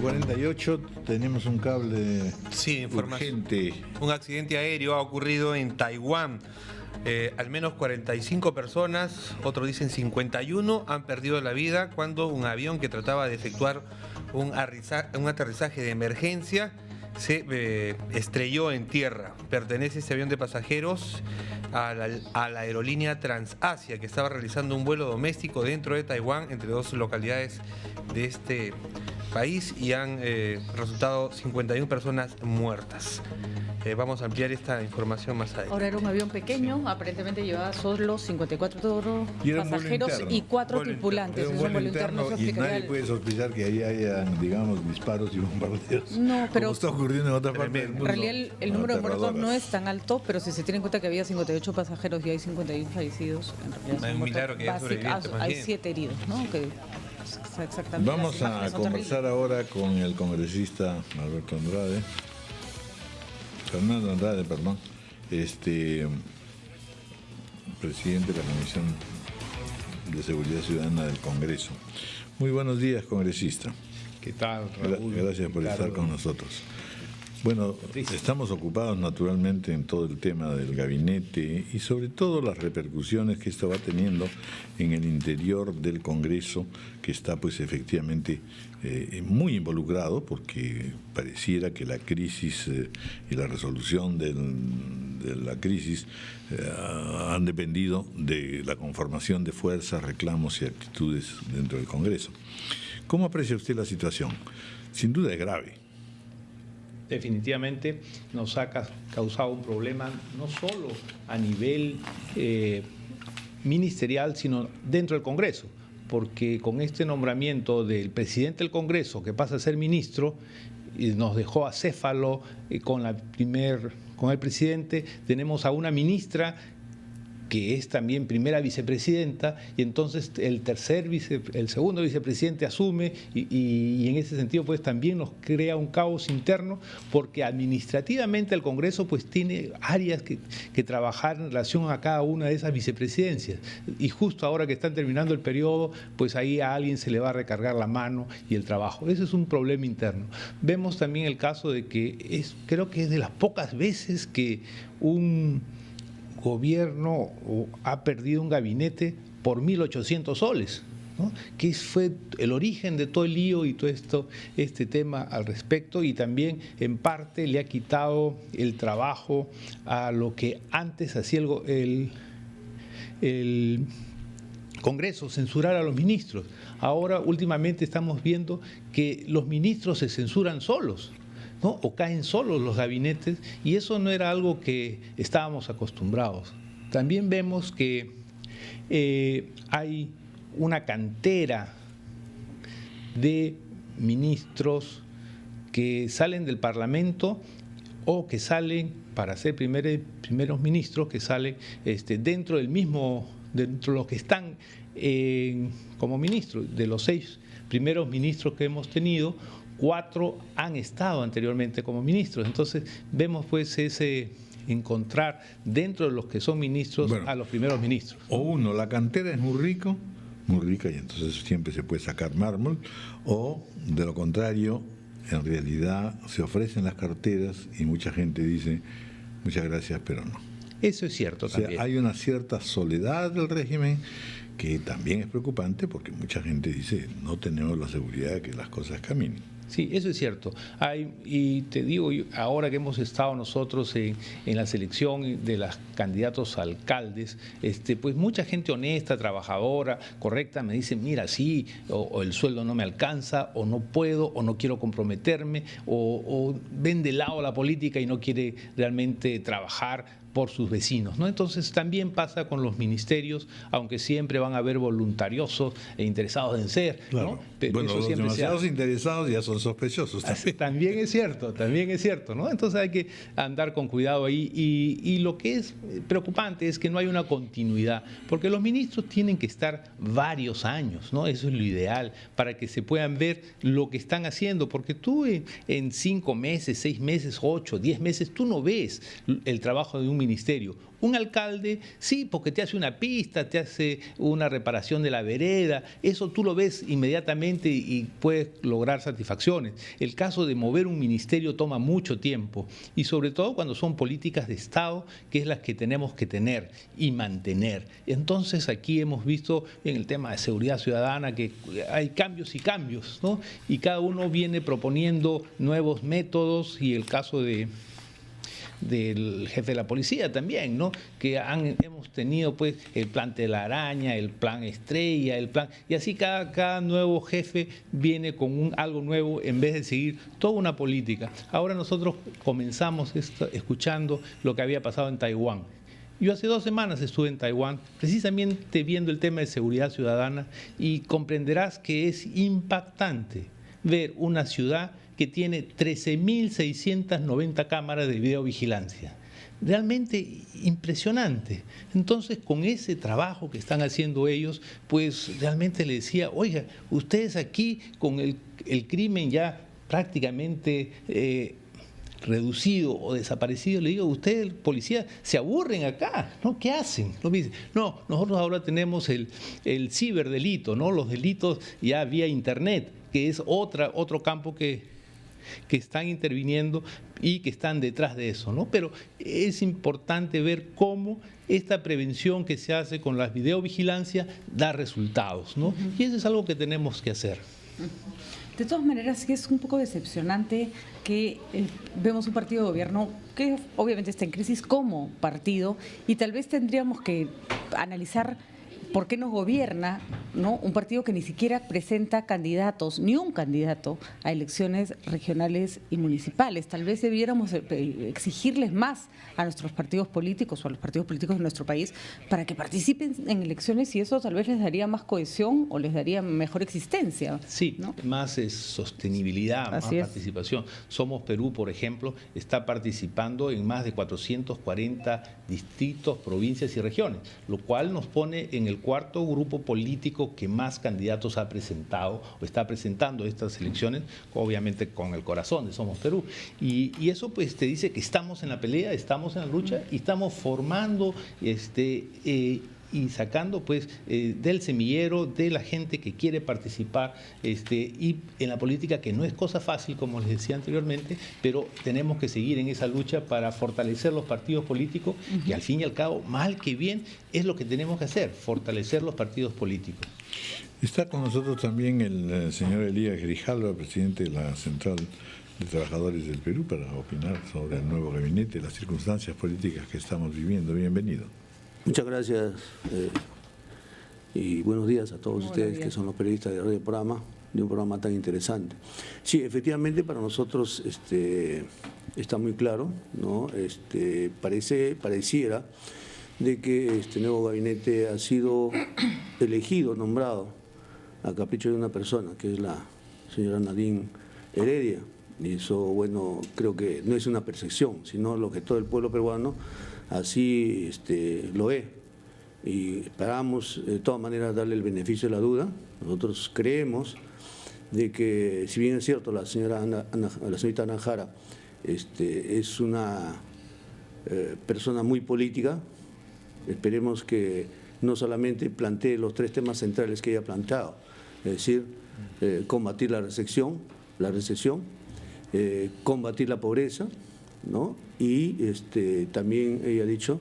8:48 tenemos un cable urgente. Un accidente aéreo ha ocurrido en Taiwán. Al menos 45 personas, otros dicen 51, han perdido la vida cuando un avión que trataba de efectuar un aterrizaje de emergencia se estrelló en tierra. Pertenece este avión de pasajeros a la aerolínea Transasia, que estaba realizando un vuelo doméstico dentro de Taiwán entre dos localidades de este país y han resultado 51 personas muertas. Vamos a ampliar esta información más adelante. Ahora era un avión pequeño, aparentemente llevaba solo 54 pasajeros y 4 tripulantes. Era un vuelo interno y nadie puede sospechar que ahí haya, digamos, disparos y bombardeos. No, pero como está ocurriendo en otra parte del mundo. En realidad el número de muertos no es tan alto, pero si se tiene en cuenta que había 58 pasajeros y hay 51 fallecidos, en realidad es muy claro que hay 7 heridos, ¿no? Que exactamente. Vamos a conversar ahora con el congresista Fernando Andrade, presidente de la Comisión de Seguridad Ciudadana del Congreso. Muy buenos días, congresista. ¿Qué tal, Raúl? Gracias por estar con nosotros. Bueno, estamos ocupados naturalmente en todo el tema del gabinete y sobre todo las repercusiones que esto va teniendo en el interior del Congreso, que está pues efectivamente muy involucrado, porque pareciera que la crisis y la resolución de la crisis han dependido de la conformación de fuerzas, reclamos y actitudes dentro del Congreso. ¿Cómo aprecia usted la situación? Sin duda es grave. Definitivamente nos ha causado un problema no solo a nivel ministerial, sino dentro del Congreso, porque con este nombramiento del presidente del Congreso, que pasa a ser ministro, y nos dejó acéfalo con el presidente, tenemos a una ministra que es también primera vicepresidenta, y entonces el segundo vicepresidente asume y en ese sentido pues también nos crea un caos interno, porque administrativamente el Congreso pues tiene áreas que trabajar en relación a cada una de esas vicepresidencias, y justo ahora que están terminando el periodo, pues ahí a alguien se le va a recargar la mano y el trabajo. Ese es un problema interno. Vemos también el caso de que creo que es de las pocas veces que un gobierno ha perdido un gabinete por 1.800 soles, ¿no? Que fue el origen de todo el lío y todo este tema al respecto, y también en parte le ha quitado el trabajo a lo que antes hacía el Congreso, censurar a los ministros. Ahora últimamente estamos viendo que los ministros se censuran solos, ¿no? O caen solos los gabinetes, y eso no era algo que estábamos acostumbrados. También vemos que hay una cantera de ministros que salen del Parlamento o que salen para ser primeros ministros, que salen dentro de los que están como ministros. De los 6 primeros ministros que hemos tenido, 4 han estado anteriormente como ministros. Entonces vemos pues encontrar dentro de los que son ministros a los primeros ministros. O la cantera es muy rica y entonces siempre se puede sacar mármol, o de lo contrario, en realidad se ofrecen las carteras y mucha gente dice muchas gracias, pero no. Eso es cierto también. O sea, hay una cierta soledad del régimen que también es preocupante, porque mucha gente dice no tenemos la seguridad de que las cosas caminen. Sí, eso es cierto. Y te digo, ahora que hemos estado nosotros en la selección de los candidatos a alcaldes, pues mucha gente honesta, trabajadora, correcta, me dice, mira, sí, o el sueldo no me alcanza, o no puedo, o no quiero comprometerme, o ven de lado la política y no quiere realmente trabajar por sus vecinos, ¿no? Entonces también pasa con los ministerios, aunque siempre van a haber voluntarios e interesados en ser, claro, ¿no? Pero los demasiados interesados ya son sospechosos también es cierto, ¿no? Entonces hay que andar con cuidado ahí, y lo que es preocupante es que no hay una continuidad, porque los ministros tienen que estar varios años, ¿no? Eso es lo ideal, para que se puedan ver lo que están haciendo, porque tú en 5 meses, 6 meses, 8, 10 meses, tú no ves el trabajo de un ministerio. Un alcalde, sí, porque te hace una pista, te hace una reparación de la vereda, eso tú lo ves inmediatamente y puedes lograr satisfacciones. El caso de mover un ministerio toma mucho tiempo y sobre todo cuando son políticas de Estado, que es las que tenemos que tener y mantener. Entonces aquí hemos visto en el tema de seguridad ciudadana que hay cambios y cambios, ¿no? Y cada uno viene proponiendo nuevos métodos, y el caso del jefe de la policía también, ¿no? Que hemos tenido pues el plan Telaraña, el plan Estrella, el plan, y así cada nuevo jefe viene con algo nuevo en vez de seguir toda una política. Ahora nosotros comenzamos escuchando lo que había pasado en Taiwán. Yo hace 2 semanas estuve en Taiwán, precisamente viendo el tema de seguridad ciudadana, y comprenderás que es impactante ver una ciudad que tiene 13.690 cámaras de videovigilancia. Realmente impresionante. Entonces, con ese trabajo que están haciendo ellos, pues realmente le decía, oiga, ustedes aquí con el crimen ya prácticamente reducido o desaparecido, le digo, ustedes, policía, se aburren acá, ¿no? ¿Qué hacen? No, nosotros ahora tenemos el ciberdelito, ¿no? Los delitos ya vía internet, que es otro campo que están interviniendo y que están detrás de eso, ¿no? Pero es importante ver cómo esta prevención que se hace con la videovigilancia da resultados, ¿no? Y eso es algo que tenemos que hacer. De todas maneras, sí es un poco decepcionante que vemos un partido de gobierno que obviamente está en crisis como partido, y tal vez tendríamos que analizar por qué nos gobierna, ¿no? Un partido que ni siquiera presenta candidatos, ni un candidato, a elecciones regionales y municipales. Tal vez debiéramos exigirles más a nuestros partidos políticos o a los partidos políticos de nuestro país para que participen en elecciones, y eso tal vez les daría más cohesión o les daría mejor existencia. Sí, ¿no? más sostenibilidad, más participación. Somos Perú, por ejemplo, está participando en más de 440 distritos, provincias y regiones, lo cual nos pone en el 4º grupo político que más candidatos ha presentado o está presentando estas elecciones, obviamente con el corazón de Somos Perú. Y eso pues te dice que estamos en la pelea, estamos en la lucha y estamos formando y sacando pues del semillero de la gente que quiere participar y en la política, que no es cosa fácil, como les decía anteriormente, pero tenemos que seguir en esa lucha para fortalecer los partidos políticos, que al fin y al cabo, mal que bien, es lo que tenemos que hacer, fortalecer los partidos políticos. Está con nosotros también el señor Elías Grijalva, presidente de la Central de Trabajadores del Perú, para opinar sobre el nuevo gabinete y las circunstancias políticas que estamos viviendo. Bienvenido. Muchas gracias y buenos días a todos ustedes que son los periodistas de Radio Programa, de un programa tan interesante. Sí, efectivamente para nosotros está muy claro, ¿no? Pareciera de que este nuevo gabinete ha sido elegido, nombrado a capricho de una persona, que es la señora Nadine Heredia. Y eso, bueno, creo que no es una percepción, sino lo que todo el pueblo peruano así lo ve, y esperamos de todas maneras darle el beneficio de la duda. Nosotros creemos de que, si bien es cierto, la señorita Ana Jara es una persona muy política, esperemos que no solamente plantee los 3 temas centrales que ella ha planteado, es decir, combatir la recesión, combatir la pobreza, ¿no? Y también ella ha dicho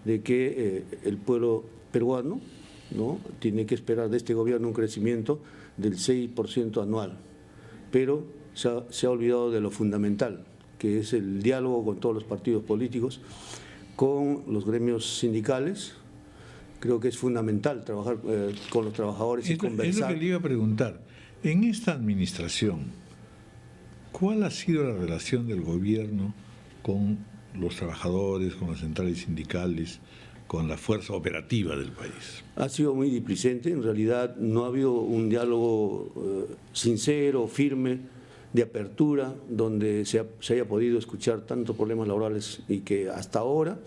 de que el pueblo peruano, ¿no?, tiene que esperar de este gobierno un crecimiento del 6% anual, pero se ha olvidado de lo fundamental, que es el diálogo con todos los partidos políticos, con los gremios sindicales. Creo que es fundamental trabajar con los trabajadores y conversar. Es lo que le iba a preguntar. En esta administración, ¿cuál ha sido la relación del gobierno con los trabajadores, con las centrales sindicales, con la fuerza operativa del país? Ha sido muy displicente, en realidad no ha habido un diálogo sincero, firme, de apertura, donde se haya podido escuchar tantos problemas laborales, y que hasta ahora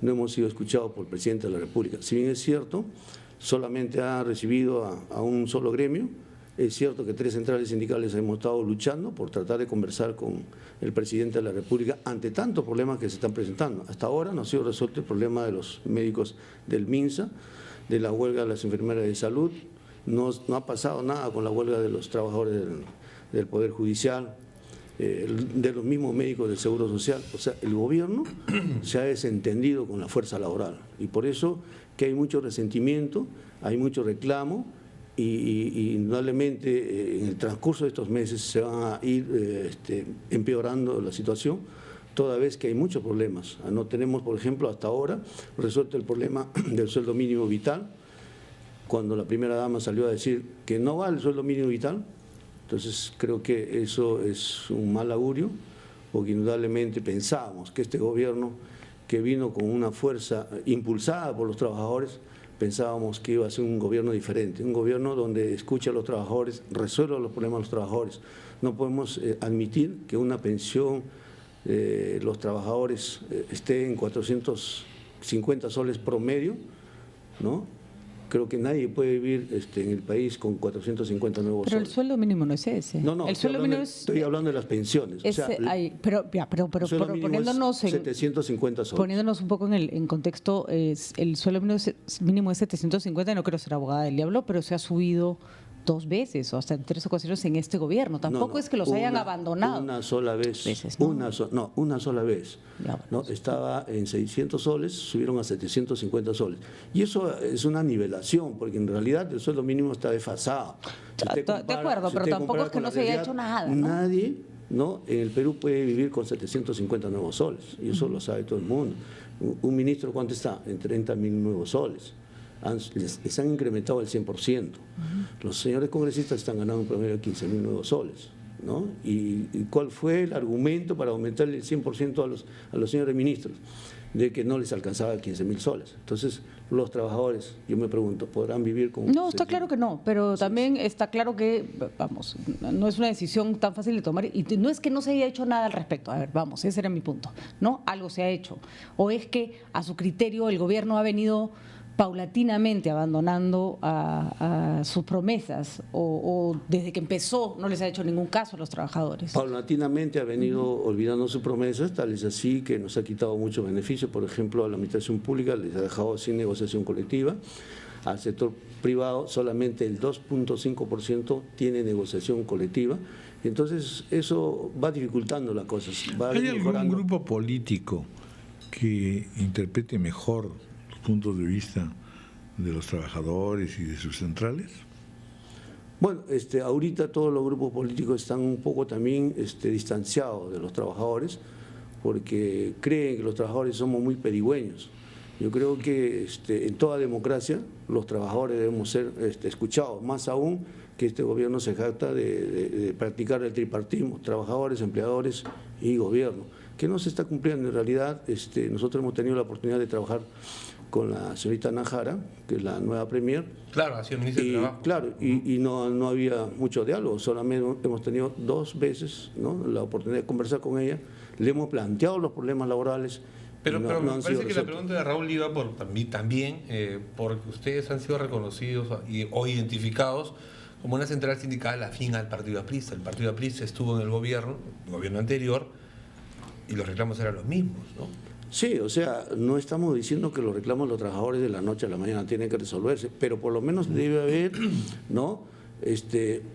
no hemos sido escuchados por el presidente de la República. Si bien es cierto, solamente ha recibido a un solo gremio, Es cierto que 3 centrales sindicales hemos estado luchando por tratar de conversar con el presidente de la República ante tantos problemas que se están presentando. Hasta ahora no ha sido resuelto el problema de los médicos del MINSA, de la huelga de las enfermeras de salud, no ha pasado nada con la huelga de los trabajadores del Poder Judicial, de los mismos médicos del Seguro Social. O sea, el gobierno se ha desentendido con la fuerza laboral y por eso que hay mucho resentimiento, hay mucho reclamo y indudablemente en el transcurso de estos meses se van a ir empeorando la situación, toda vez que hay muchos problemas. No tenemos, por ejemplo, hasta ahora resuelto el problema del sueldo mínimo vital, cuando la primera dama salió a decir que no va el sueldo mínimo vital. Entonces creo que eso es un mal augurio, porque indudablemente pensábamos que este gobierno, que vino con una fuerza impulsada por los trabajadores, pensábamos que iba a ser un gobierno diferente, un gobierno donde escucha a los trabajadores, resuelva los problemas de los trabajadores. No podemos admitir que una pensión los trabajadores esté en 450 soles promedio, ¿no? Creo que nadie puede vivir en el país con 450 nuevos soles. Pero el sueldo mínimo no es ese. No, el sueldo mínimo estoy hablando de las pensiones. Pero poniéndonos en 750 soles. Poniéndonos un poco en contexto, el sueldo mínimo es 750, no quiero ser abogada del diablo, pero se ha subido 2 veces o hasta en 3 ocasiones en este gobierno. Tampoco es que los hayan abandonado. Una sola vez. Una sola vez. ¿No? Estaba en 600 soles, subieron a 750 soles. Y eso es una nivelación, porque en realidad el sueldo mínimo está desfasado. De acuerdo, pero tampoco es que no se haya hecho nada, ¿no? Nadie, ¿no?, en el Perú puede vivir con 750 nuevos soles, y eso lo sabe todo el mundo. Un ministro, ¿cuánto está? En 30.000 nuevos soles. Les han incrementado el 100%. Los señores congresistas están ganando un promedio de 15.000 nuevos soles, ¿no? ¿Y cuál fue el argumento para aumentarle el 100% a los señores ministros? De que no les alcanzaba 15.000 soles. Entonces, los trabajadores, yo me pregunto, ¿podrán vivir con...? No, está claro que no, pero también está claro que, vamos, no es una decisión tan fácil de tomar y no es que no se haya hecho nada al respecto. A ver, vamos, ese era mi punto, ¿no? Algo se ha hecho. O es que, a su criterio, el gobierno ha venido paulatinamente abandonando a sus promesas o desde que empezó no les ha hecho ningún caso a los trabajadores. Paulatinamente ha venido olvidando sus promesas, tal es así que nos ha quitado muchos beneficios. Por ejemplo, a la administración pública les ha dejado sin negociación colectiva. Al sector privado solamente el 2.5% tiene negociación colectiva. Entonces eso va dificultando las cosas. ¿Hay algún grupo político que interprete mejor puntos de vista de los trabajadores y de sus centrales? Bueno, ahorita todos los grupos políticos están un poco también distanciados de los trabajadores, porque creen que los trabajadores somos muy pedigüeños. Yo creo que en toda democracia los trabajadores debemos ser escuchados, más aún que este gobierno se jacta de practicar el tripartismo, trabajadores, empleadores y gobierno, que no se está cumpliendo en realidad. Nosotros hemos tenido la oportunidad de trabajar con la señorita Nájara, que es la nueva premier. Claro, ha sido ministra de Trabajo. Claro, y no había mucho diálogo, solamente hemos tenido 2 veces, ¿no?, la oportunidad de conversar con ella, le hemos planteado los problemas laborales. Pero me parece que la pregunta de Raúl iba por también porque ustedes han sido reconocidos o identificados como una central sindical afín al Partido Aprista. El Partido Aprista estuvo en el gobierno anterior, y los reclamos eran los mismos, ¿no? Sí, o sea, no estamos diciendo que los reclamos de los trabajadores de la noche a la mañana tienen que resolverse, pero por lo menos debe haber, ¿no?,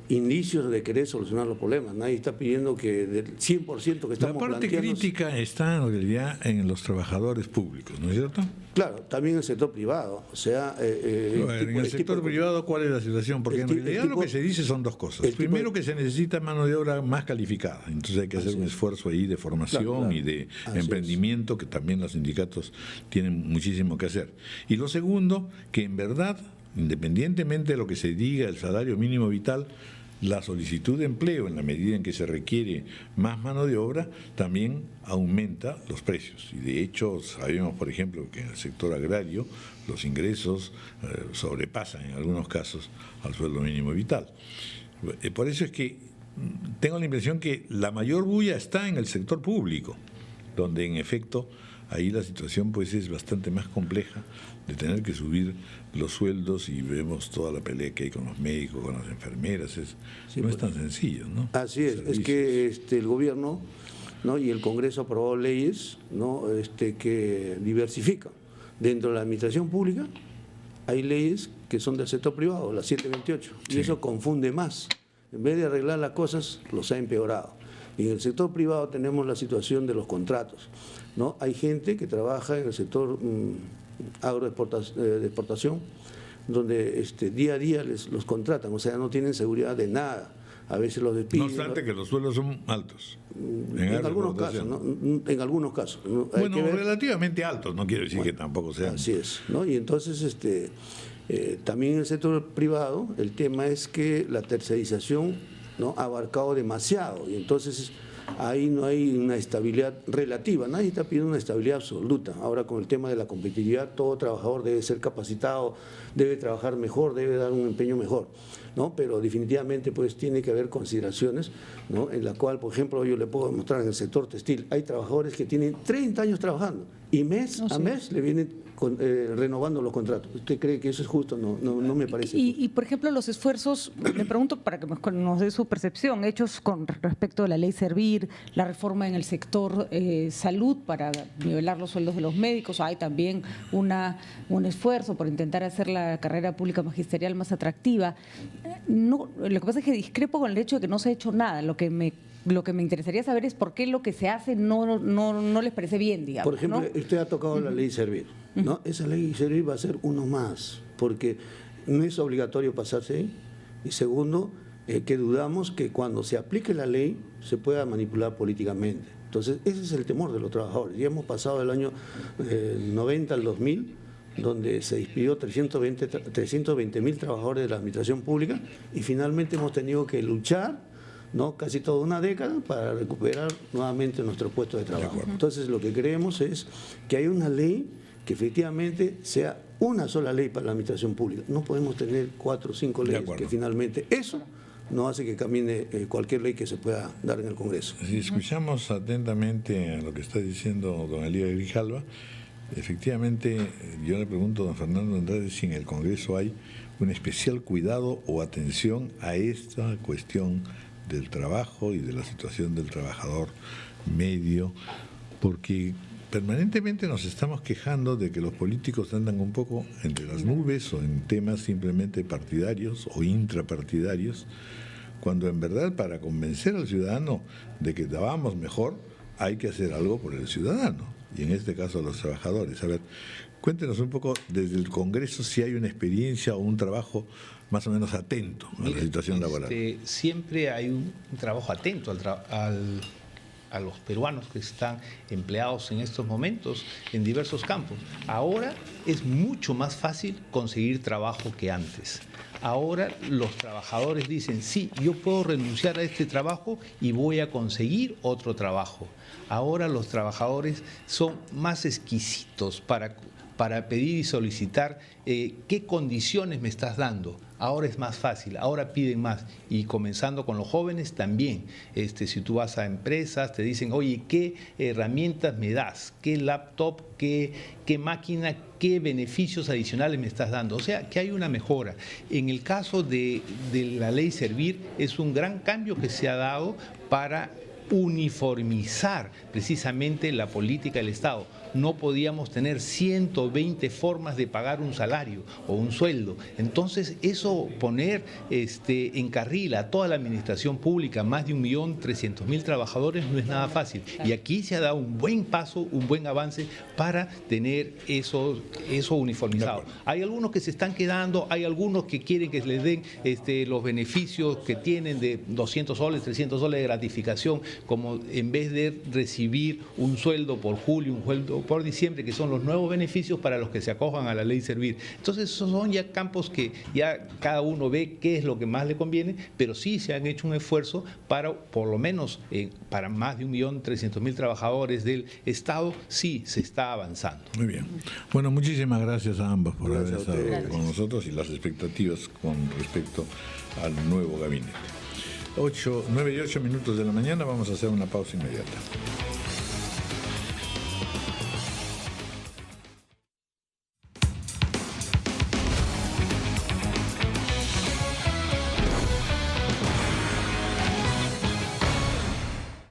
indicios de querer solucionar los problemas. Nadie está pidiendo que del 100% que estamos planteando. La parte crítica está en realidad en los trabajadores públicos, ¿no es cierto? Claro, también el sector privado. O sea, en el sector privado, ¿cuál es la situación? Porque en realidad lo que se dice son 2 cosas. Primero, que se necesita mano de obra más calificada, entonces hay que hacer un esfuerzo ahí de formación y de emprendimiento, que también los sindicatos tienen muchísimo que hacer. Y lo segundo, que en verdad, independientemente de lo que se diga el salario mínimo vital, la solicitud de empleo, en la medida en que se requiere más mano de obra, también aumenta los precios. Y de hecho sabemos, por ejemplo, que en el sector agrario los ingresos sobrepasan en algunos casos al sueldo mínimo vital. Por eso es que tengo la impresión que la mayor bulla está en el sector público, donde en efecto ahí la situación pues es bastante más compleja de tener que subir los sueldos, y vemos toda la pelea que hay con los médicos, con las enfermeras, no es tan sencillo, ¿no? Así es, Servicios. es que el gobierno, ¿no?, y el Congreso ha aprobado leyes, ¿no?, que diversifican. Dentro de la administración pública hay leyes que son del sector privado, la 728, y eso confunde más. En vez de arreglar las cosas, los ha empeorado. Y en el sector privado tenemos la situación de los contratos, ¿no? Hay gente que trabaja en el sector de exportación, donde día a día los contratan, o sea, no tienen seguridad de nada. A veces los despiden. No obstante que los sueldos son altos. En algunos casos, ¿no? En algunos casos. ¿no? Bueno, relativamente altos, no quiero decir que tampoco sean. Así es, ¿no? Y entonces, también en el sector privado, el tema es que la tercerización, ¿no?, ha abarcado demasiado, y entonces ahí no hay una estabilidad relativa, nadie está pidiendo una estabilidad absoluta. Ahora, con el tema de la competitividad, todo trabajador debe ser capacitado, debe trabajar mejor, debe dar un empeño mejor, ¿no? Pero definitivamente pues tiene que haber consideraciones, ¿no?, en la cual, por ejemplo, yo le puedo demostrar en el sector textil, hay trabajadores que tienen 30 años trabajando y mes a mes le vienen renovando los contratos. ¿Usted cree que eso es justo? No me parece justo. Y, por ejemplo, los esfuerzos, le pregunto para que nos dé su percepción, hechos con respecto a la ley Servir, la reforma en el sector salud para nivelar los sueldos de los médicos, hay también un esfuerzo por intentar hacer la carrera pública magisterial más atractiva. No, lo que pasa es que discrepo con el hecho de que no se ha hecho nada. Lo que me interesaría saber es por qué lo que se hace no les parece bien, digamos. Por ejemplo, ¿no? usted ha tocado la ley Servir, ¿no? Esa ley Servir va a ser uno más, porque no es obligatorio pasarse ahí. Y segundo, que dudamos que cuando se aplique la ley se pueda manipular políticamente. Entonces, ese es el temor de los trabajadores. Ya hemos pasado del año 90 al 2000, donde se despidió 320.000 trabajadores de la administración pública, y finalmente hemos tenido que luchar, ¿no?, casi toda una década para recuperar nuevamente nuestro puesto de trabajo. Entonces, lo que queremos es que haya una ley que efectivamente sea una sola ley para la administración pública. No podemos tener 4 o 5 leyes, que finalmente eso no hace que camine cualquier ley que se pueda dar en el Congreso. Si escuchamos atentamente a lo que está diciendo don Elías Grijalva, efectivamente yo le pregunto a don Fernando Andrade si en el Congreso hay un especial cuidado o atención a esta cuestión del trabajo y de la situación del trabajador medio, porque permanentemente nos estamos quejando de que los políticos andan un poco entre las nubes o en temas simplemente partidarios o intrapartidarios, cuando en verdad para convencer al ciudadano de que vamos mejor hay que hacer algo por el ciudadano, y en este caso los trabajadores. A ver, cuéntenos un poco desde el Congreso si hay una experiencia o un trabajo más o menos atento a la situación laboral. Siempre hay un trabajo atento a los peruanos que están empleados en estos momentos en diversos campos. Ahora es mucho más fácil conseguir trabajo que antes. Ahora los trabajadores dicen, sí, yo puedo renunciar a este trabajo y voy a conseguir otro trabajo. Ahora los trabajadores son más exquisitos para pedir y solicitar qué condiciones me estás dando. Ahora es más fácil, ahora piden más. Y comenzando con los jóvenes también. Si tú vas a empresas, te dicen, oye, ¿qué herramientas me das? ¿Qué laptop? ¿Qué máquina? ¿Qué beneficios adicionales me estás dando? O sea, que hay una mejora. En el caso de la ley Servir, es un gran cambio que se ha dado para uniformizar precisamente la política del Estado. No podíamos tener 120 formas de pagar un salario o un sueldo. Entonces, eso poner en carril a toda la administración pública, más de 1.300.000 trabajadores, no es nada fácil. Y aquí se ha dado un buen paso, un buen avance para tener eso uniformizado. Hay algunos que se están quedando, hay algunos que quieren que les den los beneficios que tienen de 200 soles, 300 soles de gratificación, como en vez de recibir un sueldo por julio, un sueldo por diciembre, que son los nuevos beneficios para los que se acojan a la ley Servir. Entonces, esos son ya campos que ya cada uno ve qué es lo que más le conviene, pero sí se han hecho un esfuerzo para, por lo menos, para más de 1.300.000 trabajadores del Estado, sí se está avanzando. Muy bien. Bueno, muchísimas gracias a ambos por haber estado con nosotros y las expectativas con respecto al nuevo gabinete. 9 y 8 minutos de la mañana, vamos a hacer una pausa inmediata.